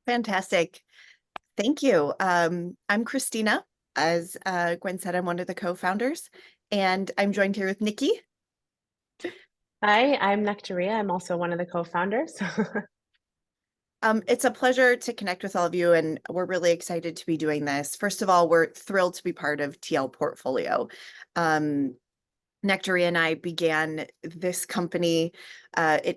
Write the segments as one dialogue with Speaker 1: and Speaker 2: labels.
Speaker 1: Fantastic. Thank you. I'm Christina. As Gwen said, I'm one of the co-founders, and I'm joined here with Nikki.
Speaker 2: Hi, I'm Nectaria. I'm also one of the co-founders.
Speaker 1: It's a pleasure to connect with all of you, and we're really excited to be doing this. First of all, we're thrilled to be part of TL Portfolio. Nectaria and I began this company.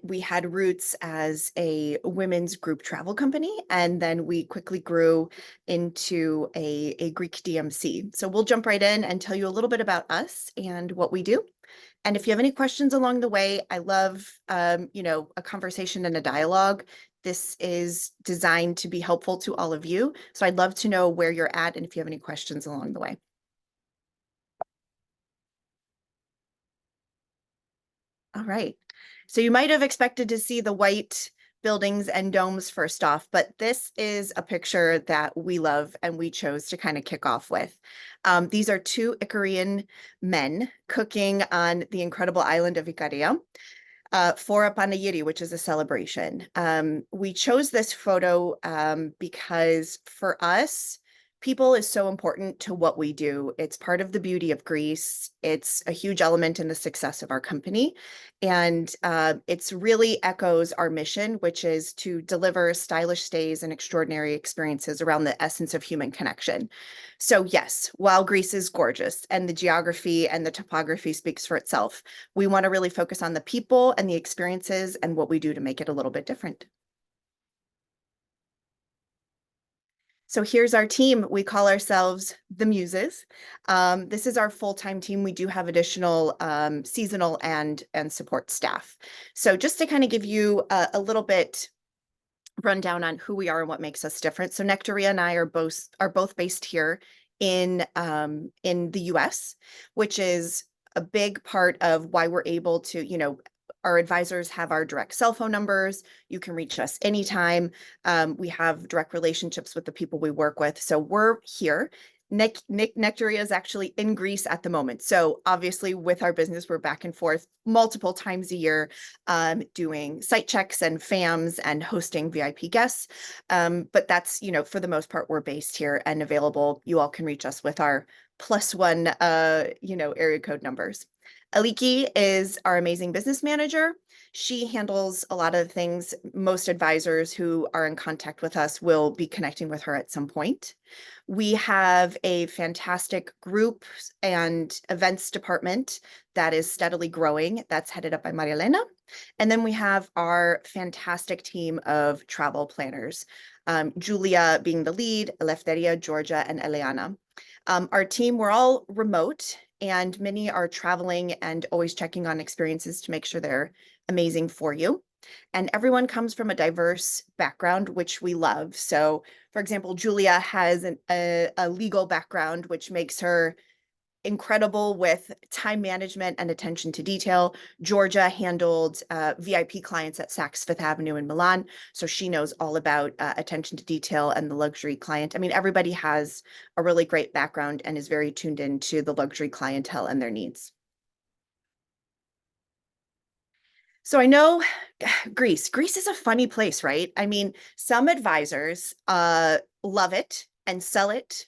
Speaker 1: We had roots as a women's group travel company, and then we quickly grew into a Greek DMC. So we'll jump right in and tell you a little bit about us and what we do. And if you have any questions along the way, I love, a conversation and a dialogue. This is designed to be helpful to all of you. So I'd love to know where you're at and if you have any questions along the way. All right. So you might have expected to see the white buildings and domes first off, but this is a picture that we love and we chose to kind of kick off with. These are two Icarian men cooking on the incredible island of Icaria for a panegyri, which is a celebration. We chose this photo because for us, people is so important to what we do. It's part of the beauty of Greece. It's a huge element in the success of our company. And it's really echoes our mission, which is to deliver stylish stays and extraordinary experiences around the essence of human connection. So yes, while Greece is gorgeous and the geography and the topography speaks for itself, we want to really focus on the people and the experiences and what we do to make it a little bit different. So here's our team. We call ourselves the Muses. This is our full-time team. We do have additional seasonal and support staff. So just to kind of give you a little bit rundown on who we are and what makes us different. So Nectaria and I are both based here in the US, which is a big part of why we're able to, our advisors have our direct cell phone numbers. You can reach us anytime. We have direct relationships with the people we work with. So we're here. Nectaria is actually in Greece at the moment. So obviously with our business, we're back and forth multiple times a year doing site checks and FAMs and hosting VIP guests. But that's, for the most part, we're based here and available. You all can reach us with our +1, area code numbers. Aliki is our amazing business manager. She handles a lot of the things. Most advisors who are in contact with us will be connecting with her at some point. We have a fantastic group and events department that is steadily growing. That's headed up by Maria Elena. And then we have our fantastic team of travel planners, Julia being the lead, Eleftheria, Georgia, and Eliana. Our team, we're all remote and many are traveling and always checking on experiences to make sure they're amazing for you. And everyone comes from a diverse background, which we love. So, for example, Julia has a legal background, which makes her incredible with time management and attention to detail. Georgia handled VIP clients at Saks Fifth Avenue in Milan. So she knows all about attention to detail and the luxury client. I mean, everybody has a really great background and is very tuned into the luxury clientele and their needs. So I know Greece is a funny place, right? I mean, some advisors love it and sell it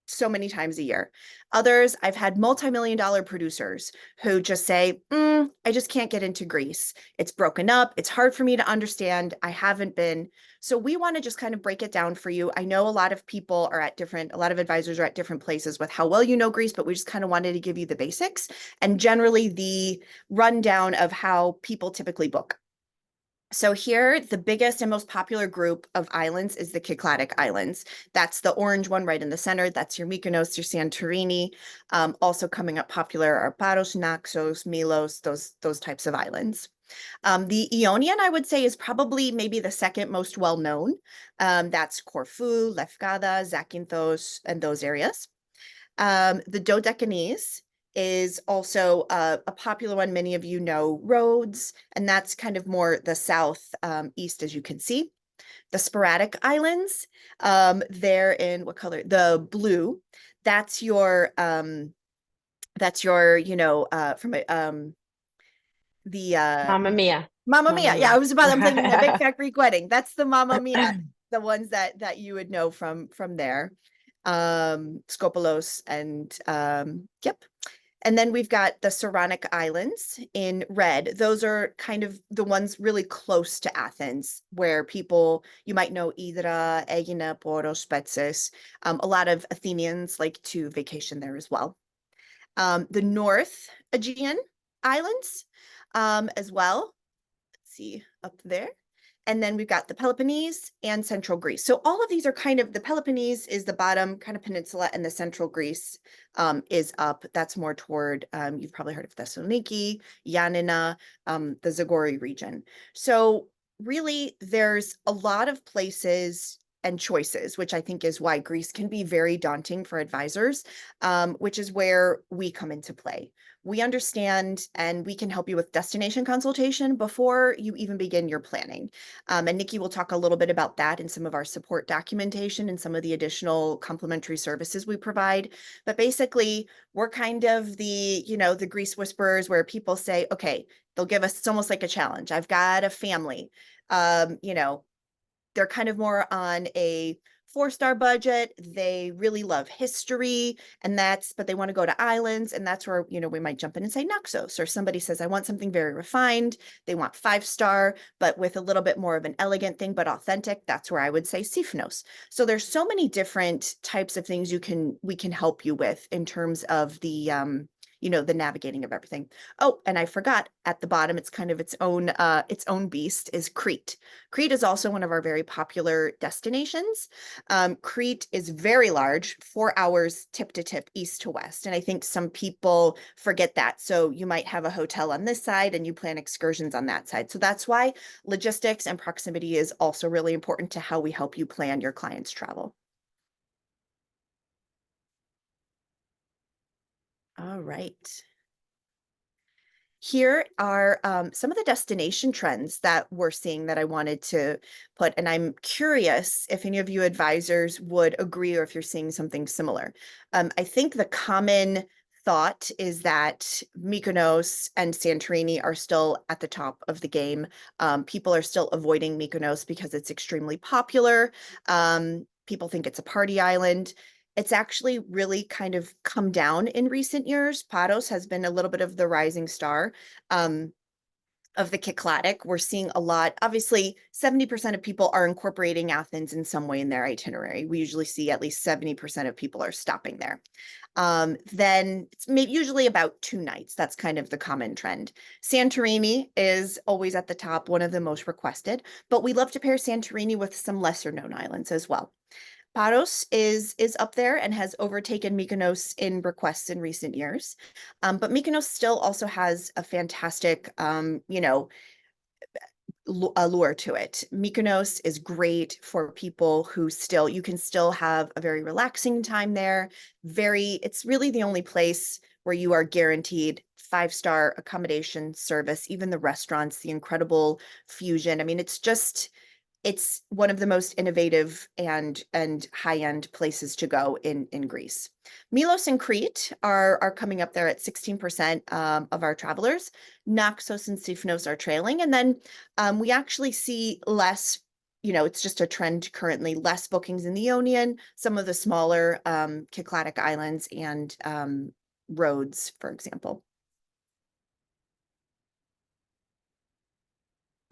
Speaker 1: so many times a year. Others, I've had multi-million-dollar producers who just say, I just can't get into Greece. It's broken up. It's hard for me to understand. I haven't been. So we want to just kind of break it down for you. I know a lot of people are a lot of advisors are at different places with how well you know Greece, but we just kind of wanted to give you the basics and generally the rundown of how people typically book. So here, the biggest and most popular group of islands is the Cycladic Islands. That's the orange one right in the center. That's your Mykonos, your Santorini. Also coming up popular are Paros, Naxos, Milos, those types of islands. The Ionian, I would say, is probably maybe the second most well-known. That's Corfu, Lefkada, Zakynthos, and those areas. The Dodecanese is also a popular one. Many of you know Rhodes, and that's kind of more the south east, as you can see. The sporadic islands, they're in what color? The blue. That's your from the
Speaker 2: Mamma Mia.
Speaker 1: Mamma
Speaker 2: Mamma
Speaker 1: Mia. Yeah, I
Speaker 2: Mia.
Speaker 1: was about, I'm thinking a big fat Greek wedding. That's the Mamma Mia. the ones that you would know from there. Skopelos and yep. And then we've got the Saronic Islands in red. Those are kind of the ones really close to Athens, where people, you might know Hydra, Aegina, Poros, Spetses. A lot of Athenians like to vacation there as well. The North Aegean Islands as well. Let's see up there. And then we've got the Peloponnese and central Greece. So all of these are kind of, the Peloponnese is the bottom kind of peninsula, and the central Greece is up. That's more toward, you've probably heard of Thessaloniki, Yanina, the Zagori region. So really there's a lot of places and choices, which I think is why Greece can be very daunting for advisors, which is where we come into play. We understand and we can help you with destination consultation before you even begin your planning. And Nikki will talk a little bit about that in some of our support documentation and some of the additional complementary services we provide. But basically, we're kind of the, the Grease whisperers, where people say, okay, they'll give us, it's almost like a challenge. I've got a family, they're kind of more on a 4-star budget. They really love history, but they want to go to islands. And that's where, we might jump in and say Naxos, or somebody says, I want something very refined. They want 5-star, but with a little bit more of an elegant thing, but authentic. That's where I would say Sifnos. So there's so many different types of things we can help you with in terms of the, the navigating of everything. Oh, and I forgot, at the bottom, it's kind of its own beast, is Crete. Crete is also one of our very popular destinations. Crete is very large, 4 hours tip to tip, east to west. And I think some people forget that. So you might have a hotel on this side and you plan excursions on that side. So that's why logistics and proximity is also really important to how we help you plan your clients' travel. All right. Here are some of the destination trends that we're seeing that I wanted to put, and I'm curious if any of you advisors would agree or if you're seeing something similar. I think the common thought is that Mykonos and Santorini are still at the top of the game. People are still avoiding Mykonos because it's extremely popular. People think it's a party island. It's actually really kind of come down in recent years. Paros has been a little bit of the rising star of the Cycladic. We're seeing a lot. Obviously, 70% of people are incorporating Athens in some way in their itinerary. We usually see at least 70% of people are stopping there. Then it's usually about 2 nights. That's kind of the common trend. Santorini is always at the top, one of the most requested, but we love to pair Santorini with some lesser known islands as well. Paros is up there and has overtaken Mykonos in requests in recent years. But Mykonos still also has a fantastic, allure to it. Mykonos is great for people who you can still have a very relaxing time there. It's really the only place where you are guaranteed 5-star accommodation service, even the restaurants, the incredible fusion. I mean, it's one of the most innovative and high-end places to go in Greece. Milos and Crete are coming up there at 16% of our travelers. Naxos and Sifnos are trailing. And then we actually see less, it's just a trend currently, less bookings in the Ionian, some of the smaller Cycladic islands, and Rhodes, for example.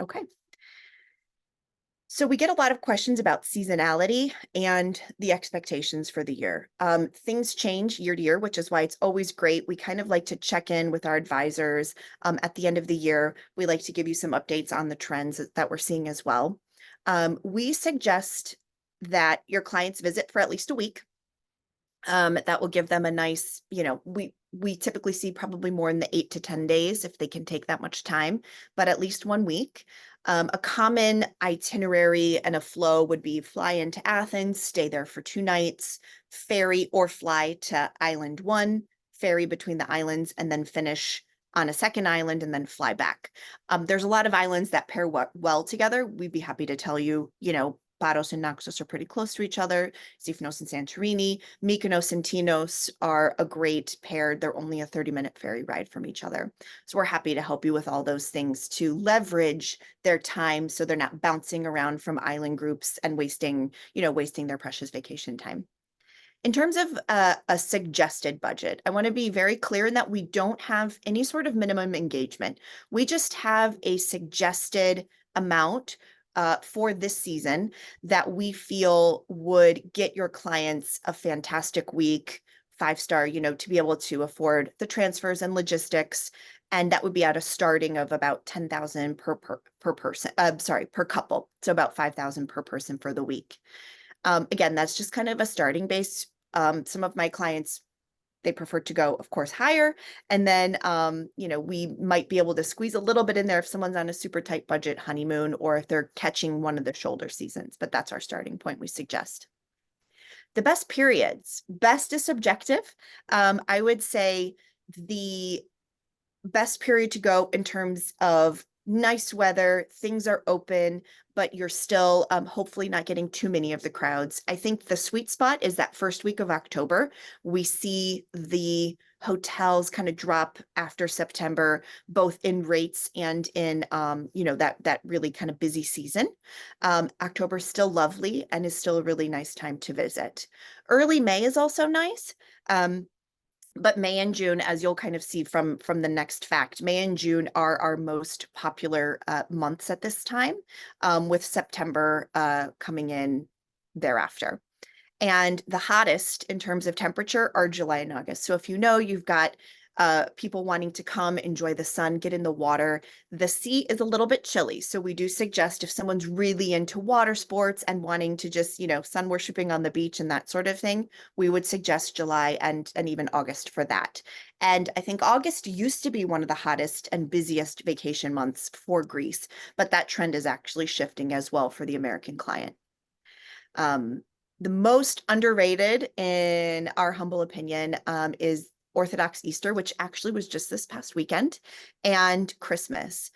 Speaker 1: Okay. So we get a lot of questions about seasonality and the expectations for the year. Things change year to year, which is why it's always great. We kind of like to check in with our advisors at the end of the year. We like to give you some updates on the trends that we're seeing as well. We suggest that your clients visit for at least a week. That will give them a nice, we typically see probably more in the 8 to 10 days if they can take that much time, but at least 1 week. A common itinerary and a flow would be fly into Athens, stay there for 2 nights, ferry or fly to Island 1, ferry between the islands, and then finish on a second island and then fly back. There's a lot of islands that pair well together. We'd be happy to tell you, Paros and Naxos are pretty close to each other. Sifnos and Santorini. Mykonos and Tinos are a great pair. They're only a 30-minute ferry ride from each other. So we're happy to help you with all those things to leverage their time so they're not bouncing around from island groups and wasting their precious vacation time. In terms of a suggested budget, I want to be very clear in that we don't have any sort of minimum engagement. We just have a suggested amount for this season that we feel would get your clients a fantastic week, 5-star, to be able to afford the transfers and logistics. And that would be at a starting of about 10,000 per person, sorry, per couple. So about 5,000 per person for the week. Again, that's just kind of a starting base. Some of my clients, they prefer to go, of course, higher. And then, we might be able to squeeze a little bit in there if someone's on a super tight budget honeymoon or if they're catching one of the shoulder seasons. But that's our starting point we suggest. The best periods, best is subjective. I would say the best period to go in terms of nice weather, things are open, but you're still hopefully not getting too many of the crowds. I think the sweet spot is that first week of October. We see the hotels kind of drop after September, both in rates and in that really kind of busy season. October is still lovely and is still a really nice time to visit. Early May is also nice. But May and June, as you'll kind of see from the next fact, May and June are our most popular months at this time, with September coming in thereafter. And the hottest in terms of temperature are July and August. So if you've got people wanting to come enjoy the sun, get in the water, the sea is a little bit chilly. So we do suggest if someone's really into water sports and wanting to just, sun worshiping on the beach and that sort of thing, we would suggest July and even August for that. And I think August used to be one of the hottest and busiest vacation months for Greece, but that trend is actually shifting as well for the American client. The most underrated, in our humble opinion, is Orthodox Easter, which actually was just this past weekend, and Christmas.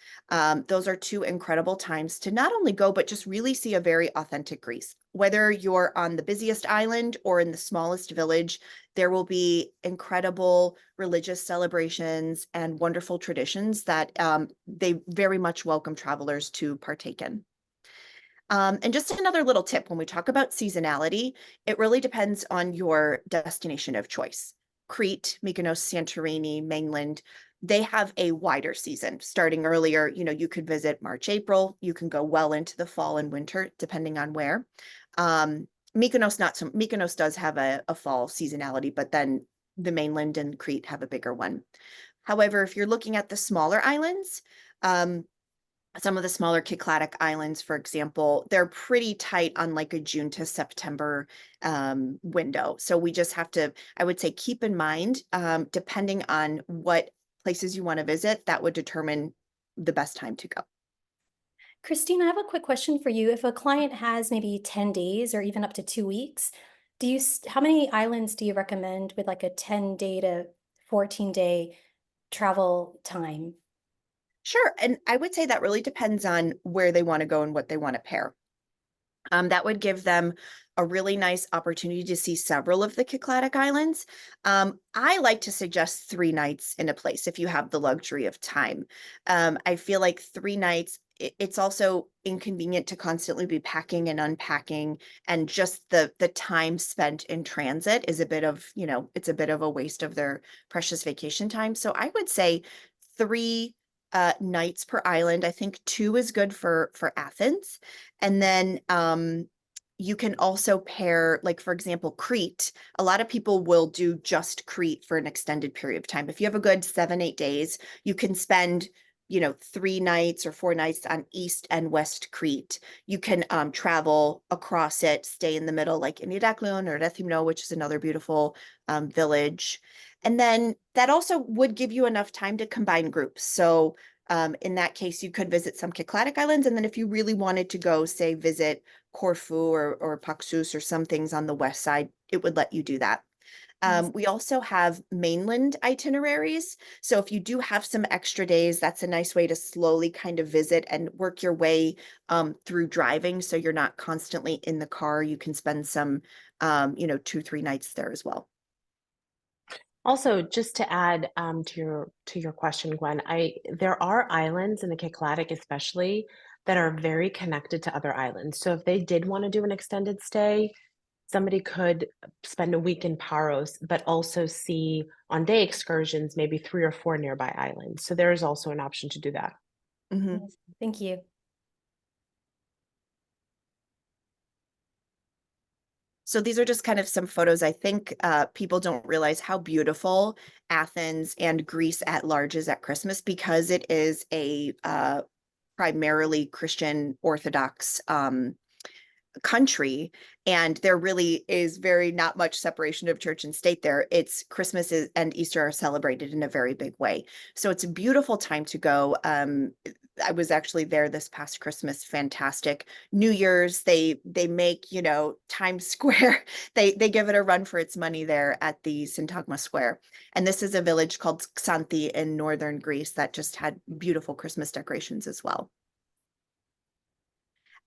Speaker 1: Those are two incredible times to not only go, but just really see a very authentic Greece. Whether you're on the busiest island or in the smallest village, there will be incredible religious celebrations and wonderful traditions that they very much welcome travelers to partake in. And just another little tip, when we talk about seasonality, it really depends on your destination of choice. Crete, Mykonos, Santorini, mainland, they have a wider season. Starting earlier, you could visit March, April. You can go well into the fall and winter, depending on where. Mykonos, not so. Mykonos does have a fall seasonality, but then the mainland and Crete have a bigger one. However, if you're looking at the smaller islands, some of the smaller Cycladic islands, for example, they're pretty tight on like a June to September window. So we just have to, I would say, keep in mind, depending on what places you want to visit, that would determine the best time to go.
Speaker 3: Christine, I have a quick question for you. If a client has maybe 10 days or even up to 2 weeks, how many islands do you recommend with like a 10-day to 14-day travel time?
Speaker 1: Sure. And I would say that really depends on where they want to go and what they want to pair. That would give them a really nice opportunity to see several of the Cycladic islands. I like to suggest 3 nights in a place if you have the luxury of time. I feel like 3 nights, it's also inconvenient to constantly be packing and unpacking, and just the time spent in transit is a bit of, it's a bit of a waste of their precious vacation time. So I would say 3 nights per island. I think 2 is good for Athens. And then you can also pair, like, for example, Crete. A lot of people will do just Crete for an extended period of time. If you have a good 7, 8 days, you can spend 3 nights or 4 nights on East and West Crete. You can travel across it, stay in the middle, like in Iraklon or Rethymno, which is another beautiful village. And then that also would give you enough time to combine groups. So in that case, you could visit some Cycladic islands. And then if you really wanted to go, say, visit Corfu or Paxos or some things on the west side, it would let you do that.
Speaker 3: Nice.
Speaker 1: We also have mainland itineraries. So if you do have some extra days, that's a nice way to slowly kind of visit and work your way through driving. So you're not constantly in the car. You can spend some, 2, 3 nights there as well.
Speaker 2: Also, just to add to your question, Gwen, there are islands in the Cycladic especially that are very connected to other islands. So if they did want to do an extended stay, somebody could spend a week in Paros, but also see on day excursions maybe 3 or 4 nearby islands. So there is also an option to do that.
Speaker 1: Mhm.
Speaker 3: Nice. Thank you.
Speaker 1: So these are just kind of some photos. I think people don't realize how beautiful Athens and Greece at large is at Christmas because it is a primarily Christian Orthodox country, and there really is very not much separation of church and state there. It's and Easter are celebrated in a very big way. So it's a beautiful time to go. I was actually there this past Christmas. Fantastic. New Year's, they make, Times Square. They give it a run for its money there at the Syntagma Square. And this is a village called Xanthi in northern Greece that just had beautiful Christmas decorations as well.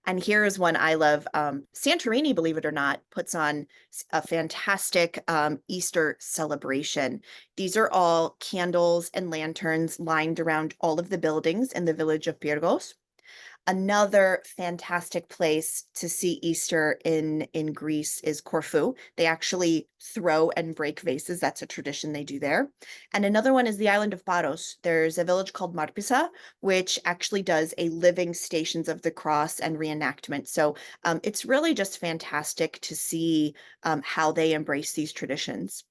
Speaker 1: And here is one I love. Santorini, believe it or not, puts on a fantastic Easter celebration. These are all candles and lanterns lined around all of the buildings in the village of Pyrgos. Another fantastic place to see Easter in Greece is Corfu. They actually throw and break vases. That's a tradition they do there. And another one is the island of Paros. There's a village called Marpisa, which actually does a living Stations of the Cross and reenactment. So it's really just fantastic to see how they embrace these traditions.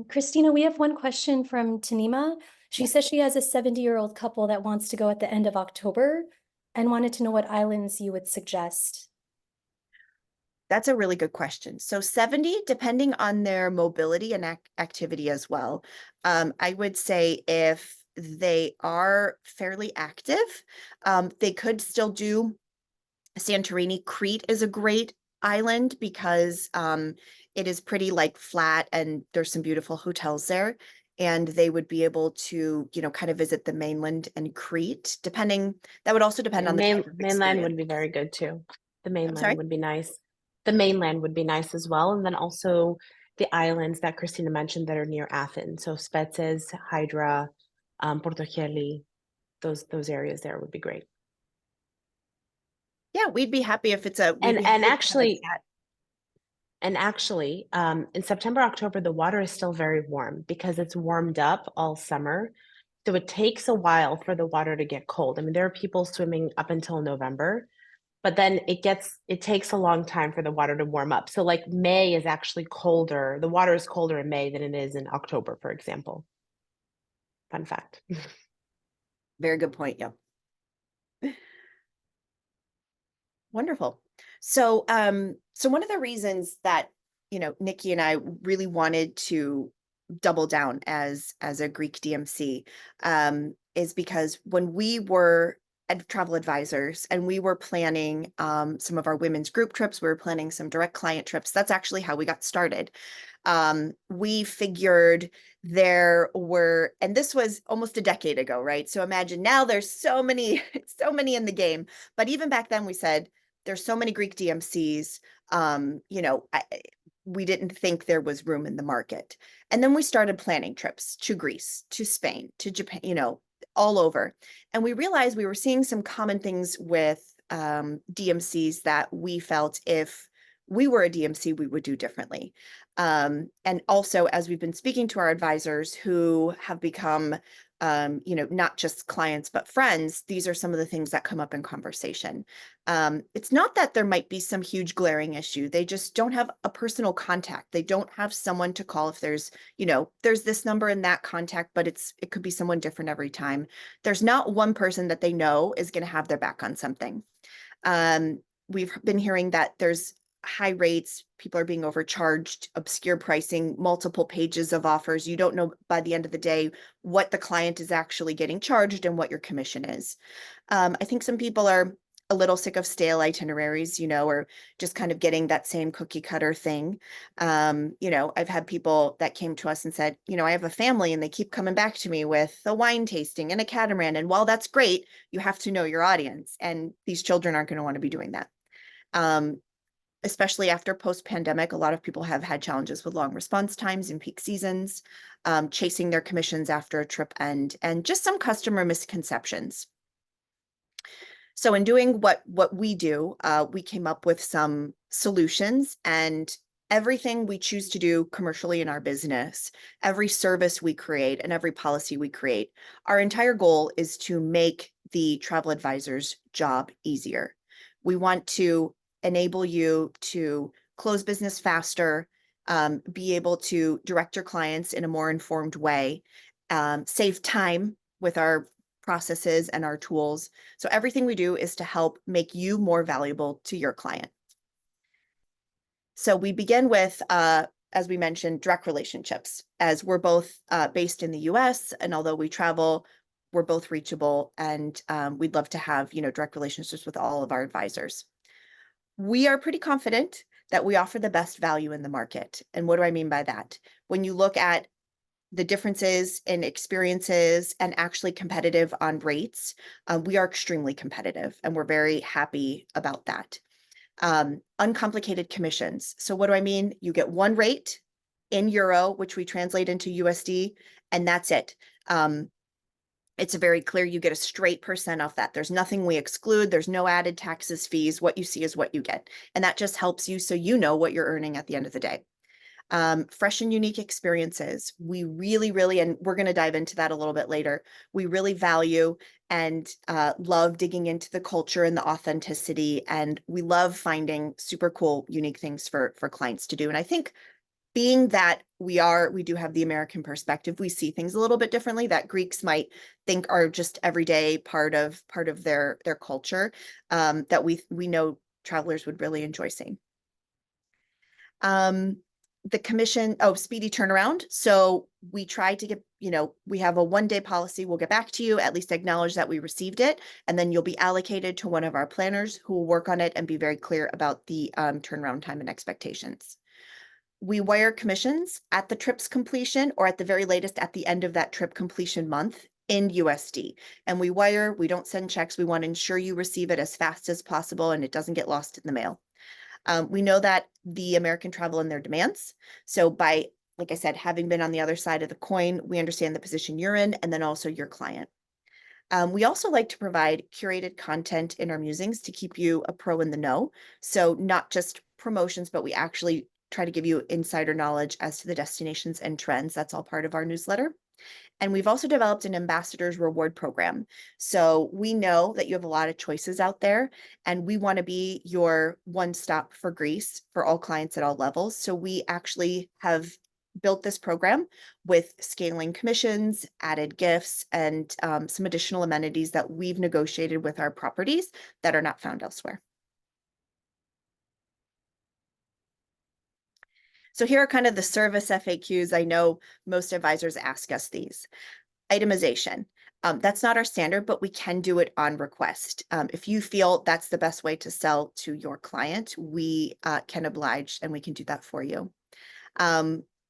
Speaker 3: Christina, we have one question from Tanima. She says she has a 70-year-old couple that wants to go at the end of October and wanted to know what islands you would suggest.
Speaker 1: That's a really good question. So 70, depending on their mobility and activity as well. I would say if they are fairly active, they could still do Santorini. Crete is a great island because it is pretty like flat and there's some beautiful hotels there. And they would be able to, kind of visit the mainland and Crete, that would also depend on the type of
Speaker 2: Mainland
Speaker 1: experience.
Speaker 2: would be very good too. The
Speaker 1: I'm sorry?
Speaker 2: mainland would be nice. The mainland would be nice as well. And then also the islands that Christina mentioned that are near Athens. So Spetses, Hydra, Portocheli, those areas there would be great.
Speaker 1: Yeah, we'd be happy if we'd
Speaker 2: And
Speaker 1: be
Speaker 2: and
Speaker 1: happy to have a
Speaker 2: actually,
Speaker 1: chat.
Speaker 2: and actually, in September, October, the water is still very warm because it's warmed up all summer. So it takes a while for the water to get cold. I mean, there are people swimming up until November, but then it takes a long time for the water to warm up. So like May is actually colder. The water is colder in May than it is in October, for example. Fun fact.
Speaker 1: Very good point. Yeah. Wonderful. So, so one of the reasons that, Nikki and I really wanted to double down as a Greek DMC, is because when we were travel advisors and we were planning some of our women's group trips, we were planning some direct client trips. That's actually how we got started. We figured and this was almost a decade ago, right? So imagine now there's so many, so many in the game. But even back then we said, there's so many Greek DMCs, we didn't think there was room in the market. And then we started planning trips to Greece, to Spain, to Japan, all over. And we realized we were seeing some common things with DMCs that we felt if we were a DMC, we would do differently. And also, as we've been speaking to our advisors who have become, not just clients, but friends, these are some of the things that come up in conversation. It's not that there might be some huge glaring issue. They just don't have a personal contact. They don't have someone to call if there's this number and that contact, but it could be someone different every time. There's not one person that they know is going to have their back on something. We've been hearing that there's high rates, people are being overcharged, obscure pricing, multiple pages of offers. You don't know by the end of the day what the client is actually getting charged and what your commission is. I think some people are a little sick of stale itineraries, or just kind of getting that same cookie cutter thing. I've had people that came to us and said, I have a family and they keep coming back to me with a wine tasting and a catamaran. And while that's great, you have to know your audience, and these children aren't going to want to be doing that. Especially after post-pandemic, a lot of people have had challenges with long response times in peak seasons, chasing their commissions after a trip end, and just some customer misconceptions. So in doing what we do, we came up with some solutions, and everything we choose to do commercially in our business, every service we create and every policy we create, our entire goal is to make the travel advisor's job easier. We want to enable you to close business faster, be able to direct your clients in a more informed way, save time with our processes and our tools. So everything we do is to help make you more valuable to your client. So we begin with, as we mentioned, direct relationships, as we're both based in the US, and although we travel, we're both reachable, and we'd love to have, direct relationships with all of our advisors. We are pretty confident that we offer the best value in the market. And what do I mean by that? When you look at the differences in experiences and actually competitive on rates, we are extremely competitive, and we're very happy about that. Uncomplicated commissions. So what do I mean? You get one rate in euro, which we translate into USD, and that's it. It's very clear. You get a straight % off that. There's nothing we exclude. There's no added taxes, fees. What you see is what you get. And that just helps you so you know what you're earning at the end of the day. Fresh and unique experiences. We really, really, and we're going to dive into that a little bit later. We really value and love digging into the culture and the authenticity. And we love finding super cool, unique things for clients to do. And I think being that we do have the American perspective, we see things a little bit differently that Greeks might think are just everyday part of their culture, that we know travelers would really enjoy seeing. The commission, speedy turnaround. So we try to get, we have a 1-day policy. We'll get back to you, at least acknowledge that we received it. And then you'll be allocated to one of our planners who will work on it and be very clear about the turnaround time and expectations. We wire commissions at the trip's completion, or at the very latest at the end of that trip completion month, in USD. And we don't send checks. We want to ensure you receive it as fast as possible and it doesn't get lost in the mail. We know that the American travel and their demands. So by, like I said, having been on the other side of the coin, we understand the position you're in, and then also your client. We also like to provide curated content in our musings to keep you a pro in the know. So not just promotions, but we actually try to give you insider knowledge as to the destinations and trends. That's all part of our newsletter. And we've also developed an ambassadors reward program. So we know that you have a lot of choices out there, and we want to be your one stop for Greece for all clients at all levels. So we actually have built this program with scaling commissions, added gifts, and some additional amenities that we've negotiated with our properties that are not found elsewhere. So here are kind of the service FAQs. I know most advisors ask us these. Itemization. That's not our standard, but we can do it on request. If you feel that's the best way to sell to your client, we can oblige, and we can do that for you.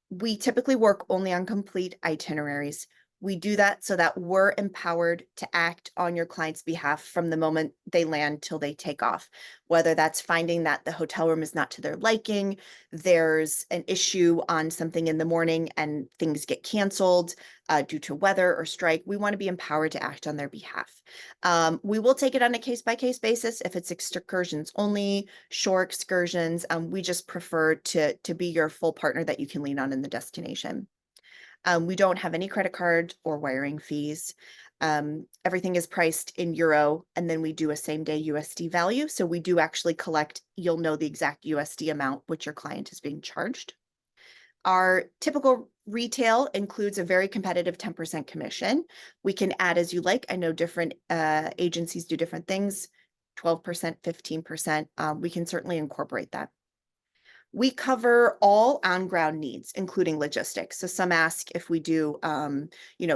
Speaker 1: We typically work only on complete itineraries. We do that so that we're empowered to act on your client's behalf from the moment they land till they take off, whether that's finding that the hotel room is not to their liking, there's an issue on something in the morning and things get canceled due to weather or strike. We want to be empowered to act on their behalf. We will take it on a case-by-case basis if it's excursions only, shore excursions. We just prefer to be your full partner that you can lean on in the destination. We don't have any credit card or wiring fees. Everything is priced in euro, and then we do a same-day USD value. So we do actually collect, you'll know the exact USD amount which your client is being charged. Our typical retail includes a very competitive 10% commission. We can add as you like. I know different agencies do different things, 12%, 15%. We can certainly incorporate that. We cover all on-ground needs, including logistics. So some ask if we do,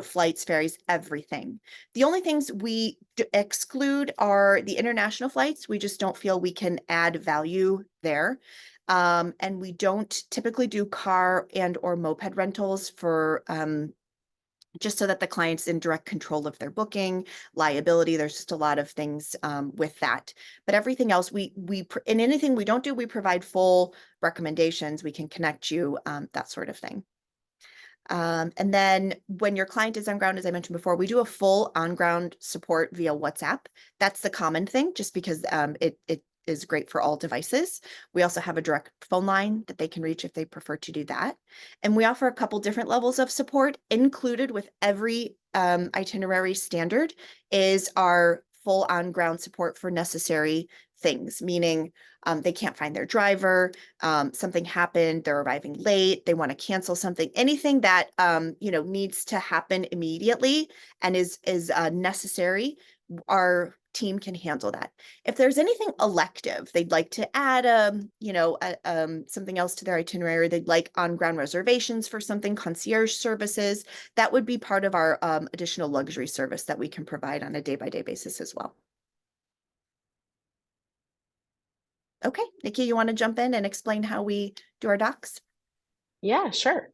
Speaker 1: flights, ferries, everything. The only things we exclude are the international flights. We just don't feel we can add value there. And we don't typically do car and or moped rentals for just so that the client's in direct control of their booking, liability. There's just a lot of things with that. But everything else, in anything we don't do, we provide full recommendations. We can connect you, that sort of thing. And then when your client is on ground, as I mentioned before, we do a full on-ground support via WhatsApp. That's the common thing, just because it is great for all devices. We also have a direct phone line that they can reach if they prefer to do that. And we offer a couple different levels of support. Included with every itinerary standard is our full on-ground support for necessary things, meaning they can't find their driver, something happened, they're arriving late, they want to cancel something, anything that needs to happen immediately and is necessary, our team can handle that. If there's anything elective, they'd like to add something else to their itinerary, they'd like on-ground reservations for something, concierge services, that would be part of our additional luxury service that we can provide on a day-by-day basis as well. Okay, Nikki, you want to jump in and explain how we do our docs?
Speaker 2: Yeah, sure.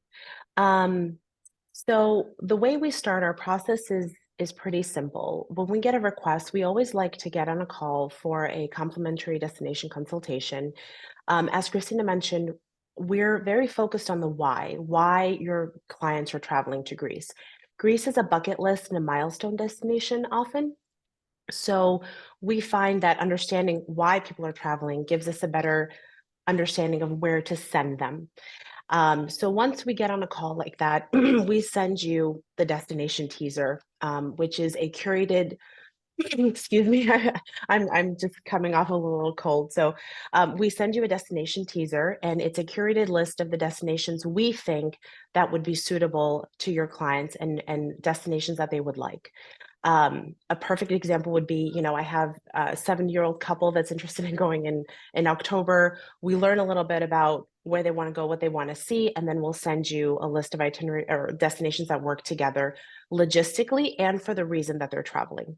Speaker 2: So the way we start our process is pretty simple. When we get a request, we always like to get on a call for a complimentary destination consultation. As Christina mentioned, we're very focused on the why your clients are traveling to Greece. Greece is a bucket list and a milestone destination often. So we find that understanding why people are traveling gives us a better understanding of where to send them. So once we get on a call like that, we send you the destination teaser, which is a curated, excuse me, I'm just coming off a little cold. So we send you a destination teaser, and it's a curated list of the destinations we think that would be suitable to your clients and destinations that they would like. A perfect example would be, I have a 7-year-old couple that's interested in going in October. We learn a little bit about where they want to go, what they want to see, and then we'll send you a list of itinerary or destinations that work together logistically and for the reason that they're traveling.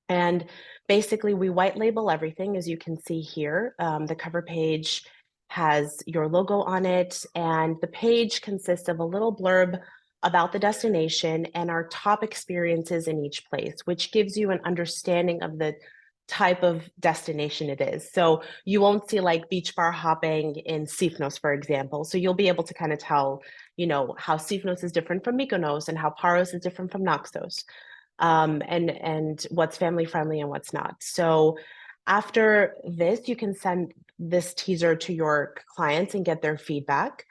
Speaker 2: And basically, we white label everything, as you can see here. The cover page has your logo on it, and the page consists of a little blurb about the destination and our top experiences in each place, which gives you an understanding of the type of destination it is. So you won't see like beach bar hopping in Sifnos, for example. So you'll be able to kind of tell, how Sifnos is different from Mykonos and how Paros is different from Naxos, and what's family friendly and what's not. So after this, you can send this teaser to your clients and get their feedback.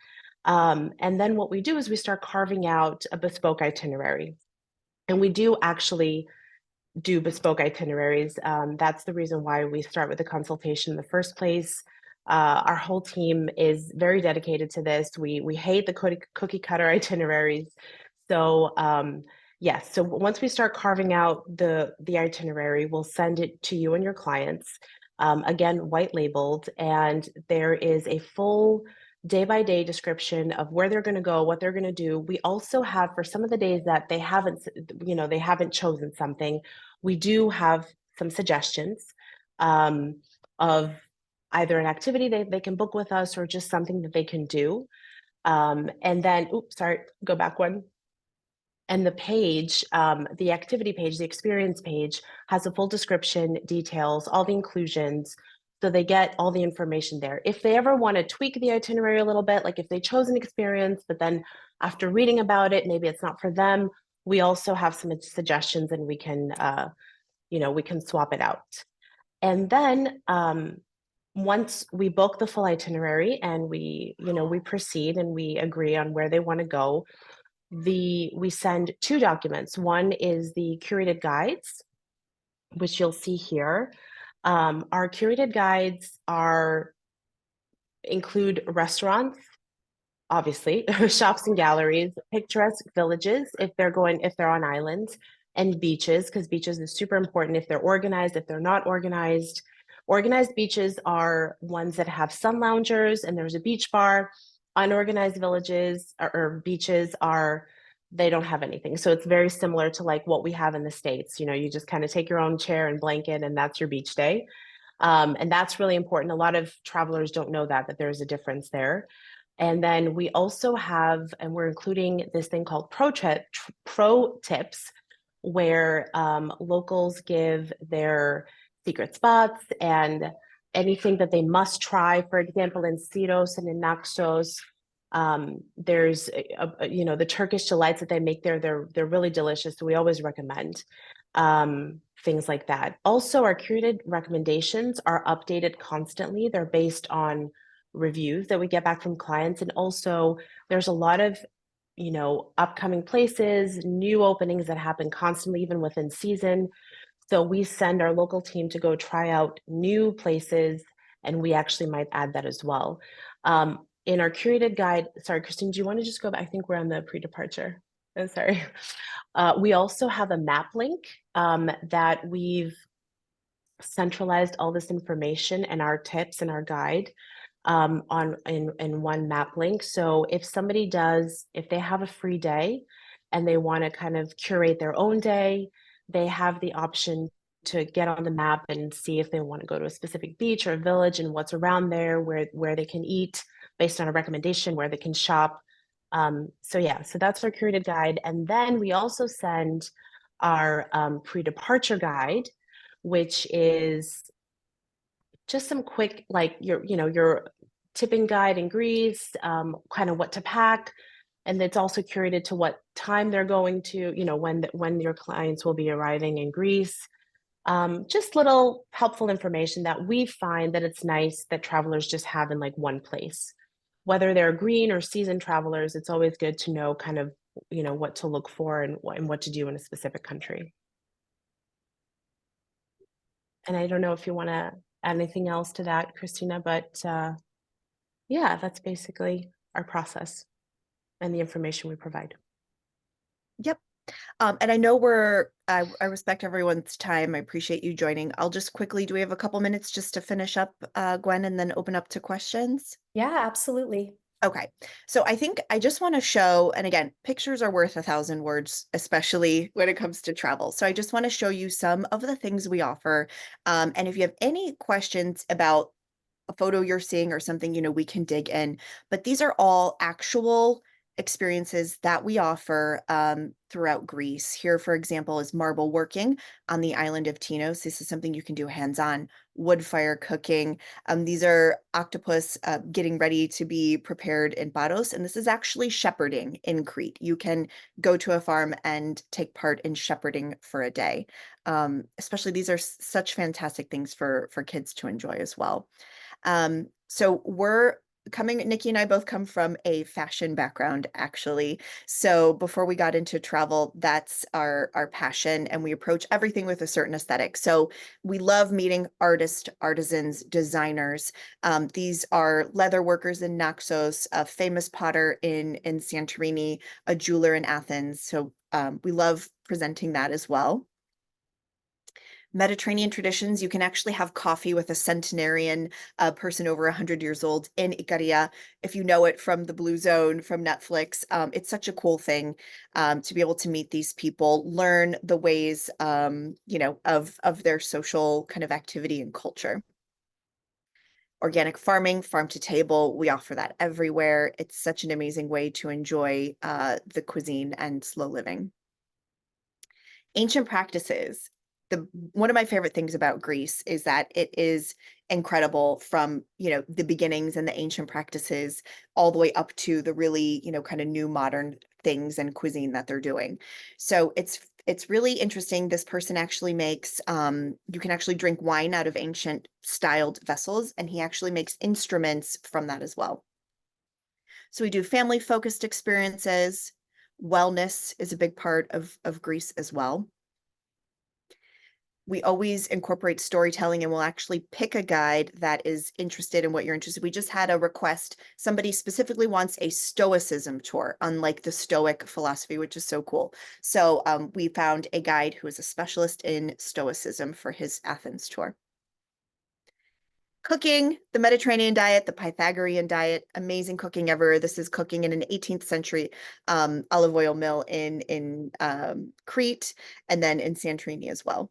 Speaker 2: And then what we do is we start carving out a bespoke itinerary. And we do actually do bespoke itineraries. That's the reason why we start with a consultation in the first place. Our whole team is very dedicated to this. We hate the cookie cutter itineraries. So yes, so once we start carving out the itinerary, we'll send it to you and your clients. Again, white labeled, and there is a full day-by-day description of where they're going to go, what they're going to do. We also have, for some of the days that they haven't chosen something, we do have some suggestions of either an activity they can book with us or just something that they can do. And then, go back one. And the page, the activity page, the experience page, has a full description, details, all the inclusions, so they get all the information there. If they ever want to tweak the itinerary a little bit, like if they chose an experience, but then after reading about it, maybe it's not for them, we also have some suggestions, and we can swap it out. And then once we book the full itinerary and we proceed and we agree on where they want to go, we send 2 documents. One is the curated guides, which you'll see here. Our curated guides include restaurants, obviously, shops and galleries, picturesque villages if they're on islands, and beaches, because beaches is super important if they're organized, if they're not organized. Organized beaches are ones that have sun loungers and there's a beach bar. Unorganized villages or beaches are, they don't have anything. So it's very similar to like what we have in the States. You know, you just kind of take your own chair and blanket and that's your beach day. And that's really important. A lot of travelers don't know that there's a difference there. And then we also have, and we're including this thing called pro tips, where locals give their secret spots and anything that they must try. For example, in Syros and in Naxos, there's you know, the Turkish delights that they make there. They're really delicious. So we always recommend things like that. Also, our curated recommendations are updated constantly. They're based on reviews that we get back from clients, and also there's a lot of, you know, upcoming places, new openings that happen constantly, even within season. So we send our local team to go try out new places, and we actually might add that as well. In our curated guide, sorry, Christine, do you want to just go back? I think we're on the pre-departure. Oh, sorry. We also have a map link that we've centralized all this information and our tips and our guide in one map link. So if somebody does, if they have a free day and they want to kind of curate their own day, they have the option to get on the map and see if they want to go to a specific beach or a village and what's around there, where they can eat based on a recommendation, where they can shop. So yeah, so that's our curated guide. And then we also send our pre-departure guide, which is just some quick, like your tipping guide in Greece, kind of what to pack. And it's also curated to what time they're going to, you know, when your clients will be arriving in Greece. Just little helpful information that we find that it's nice that travelers just have in like one place. Whether they're green or seasoned travelers, it's always good to know kind of, you know, what to look for and what to do in a specific country. And I don't know if you want to add anything else to that, Christina, but yeah, that's basically our process and the information we provide.
Speaker 1: Yep. And I know I respect everyone's time. I appreciate you joining. I'll just quickly, do we have a couple minutes just to finish up, Gwen, and then open up to questions?
Speaker 3: Yeah, absolutely.
Speaker 1: Okay, so I think I just want to show, and again, pictures are worth 1,000 words, especially when it comes to travel. So I just want to show you some of the things we offer. And if you have any questions about a photo you're seeing or something, you know, we can dig in. But these are all actual experiences that we offer throughout Greece. Here, for example, is marble working on the island of Tinos. This is something you can do hands-on. Wood fire cooking. These are octopus getting ready to be prepared in Paros, and this is actually shepherding in Crete. You can go to a farm and take part in shepherding for a day. Especially these are such fantastic things for kids to enjoy as well. So Nikki and I both come from a fashion background, actually. So before we got into travel, that's our passion, and we approach everything with a certain aesthetic. So we love meeting artists, artisans, designers. These are leather workers in Naxos, a famous potter in Santorini, a jeweler in Athens. So we love presenting that as well. Mediterranean traditions, you can actually have coffee with a centenarian person over 100 years old in Ikaria. If you know it from the Blue Zone, from Netflix, it's such a cool thing to be able to meet these people, learn the ways, you know, of their social kind of activity and culture. Organic farming, farm to table, we offer that everywhere. It's such an amazing way to enjoy the cuisine and slow living. Ancient practices. One of my favorite things about Greece is that it is incredible from, you know, the beginnings and the ancient practices all the way up to the really, you know, kind of new modern things and cuisine that they're doing. So it's really interesting. This person actually makes, you can actually drink wine out of ancient styled vessels, and he actually makes instruments from that as well. So we do family focused experiences. Wellness is a big part of Greece as well. We always incorporate storytelling, and we'll actually pick a guide that is interested in what you're interested in. We just had a request. Somebody specifically wants a Stoicism tour, unlike the Stoic philosophy, which is so cool. So we found a guide who is a specialist in Stoicism for his Athens tour. Cooking, the Mediterranean diet, the Pythagorean diet, amazing cooking ever. This is cooking in an 18th century olive oil mill in Crete, and then in Santorini as well.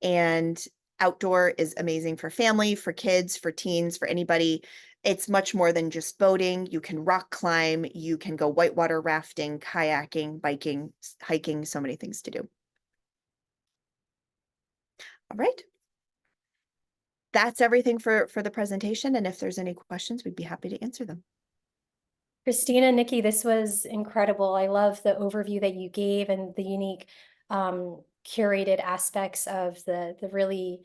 Speaker 1: And outdoor is amazing for family, for kids, for teens, for anybody. It's much more than just boating. You can rock climb, you can go whitewater rafting, kayaking, biking, hiking, so many things to do. All right. That's everything for the presentation. And if there's any questions, we'd be happy to answer them.
Speaker 3: Christina, Nikki, this was incredible. I love the overview that you gave and the unique curated aspects of the really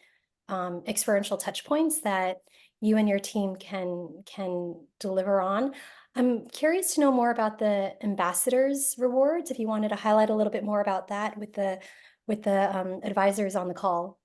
Speaker 3: experiential touch points that you and your team can deliver on. I'm curious to know more about the ambassadors rewards, if you wanted to highlight a little bit more about that with the advisors on the call.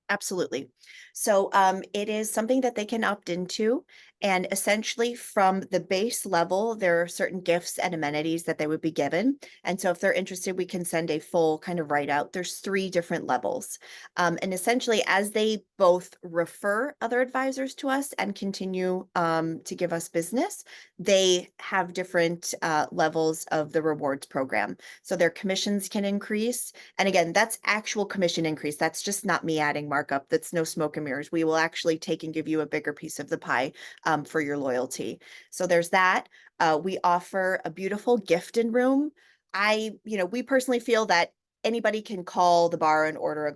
Speaker 1: Absolutely. So it is something that they can opt into. And essentially from the base level, there are certain gifts and amenities that they would be given. And so if they're interested, we can send a full kind of write out. There's 3 different levels. And essentially as they both refer other advisors to us and continue to give us business, they have different levels of the rewards program. So their commissions can increase. And again, that's actual commission increase. That's just not me adding markup. That's no smoke and mirrors. We will actually take and give you a bigger piece of the pie for your loyalty. So there's that. We offer a beautiful gift in room. We personally feel that anybody can call the bar and order a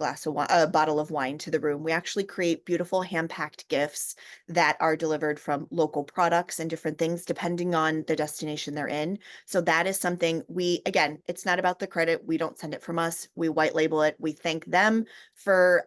Speaker 1: bottle of wine to the room. We actually create beautiful hand-packed gifts that are delivered from local products and different things depending on the destination they're in. So that is something again, it's not about the credit. We don't send it from us. We white label it. We thank them for,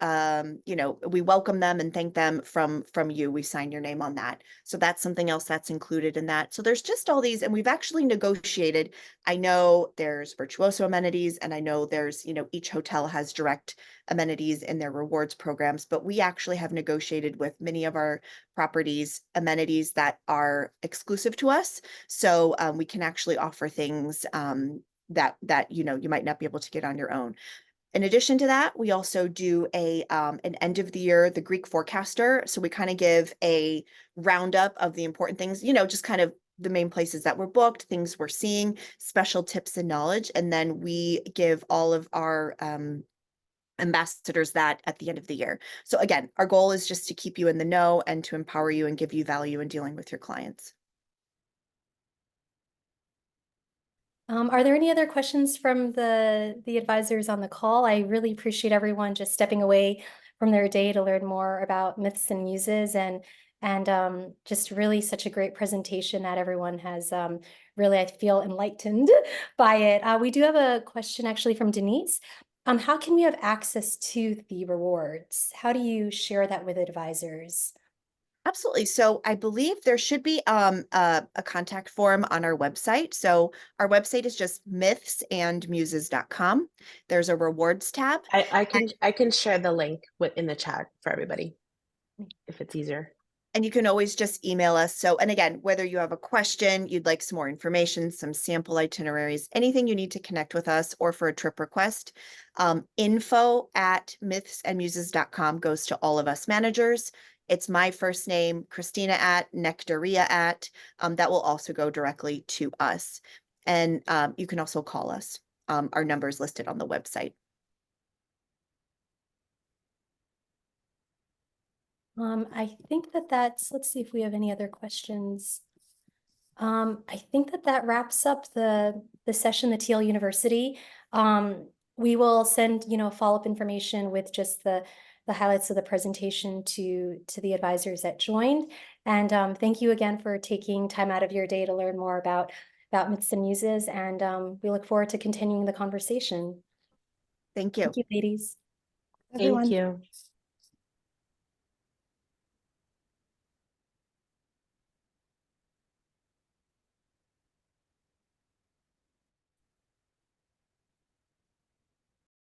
Speaker 1: we welcome them and thank them from you. We sign your name on that. So that's something else that's included in that. So there's just all these, and we've actually negotiated. I know there's virtuoso amenities, and I know there's, each hotel has direct amenities in their rewards programs, but we actually have negotiated with many of our properties amenities that are exclusive to us. So we can actually offer things that you might not be able to get on your own. In addition to that, we also do an end of the year, the Greek forecaster. So we kind of give a roundup of the important things, just kind of the main places that were booked, things we're seeing, special tips and knowledge. And then we give all of our ambassadors that at the end of the year. So again, our goal is just to keep you in the know and to empower you and give you value in dealing with your clients.
Speaker 3: Are there any other questions from the advisors on the call? I really appreciate everyone just stepping away from their day to learn more about Myths and Muses, and just really such a great presentation that everyone has really, I feel, enlightened by it. We do have a question actually from Denise. How can we have access to the rewards? How do you share that with advisors?
Speaker 1: Absolutely. So I believe there should be a contact form on our website. So our website is just mythsandmuses.com. There's a rewards tab.
Speaker 2: I can share the link in the chat for everybody if it's easier.
Speaker 1: And you can always just email us. So, and again, whether you have a question, you'd like some more information, some sample itineraries, anything you need to connect with us or for a trip request, info@mythsandmuses.com goes to all of us managers. It's my first name, Christina @Nectaria that will also go directly to us. And you can also call us. Our number is listed on the website.
Speaker 3: I think let's see if we have any other questions. I think that wraps up the session, the TL University. We will send, follow-up information with just the highlights of the presentation to the advisors that joined. And thank you again for taking time out of your day to learn more about Myths and Muses. And we look forward to continuing the conversation.
Speaker 1: Thank you.
Speaker 3: Thank you, ladies.
Speaker 2: Thank you.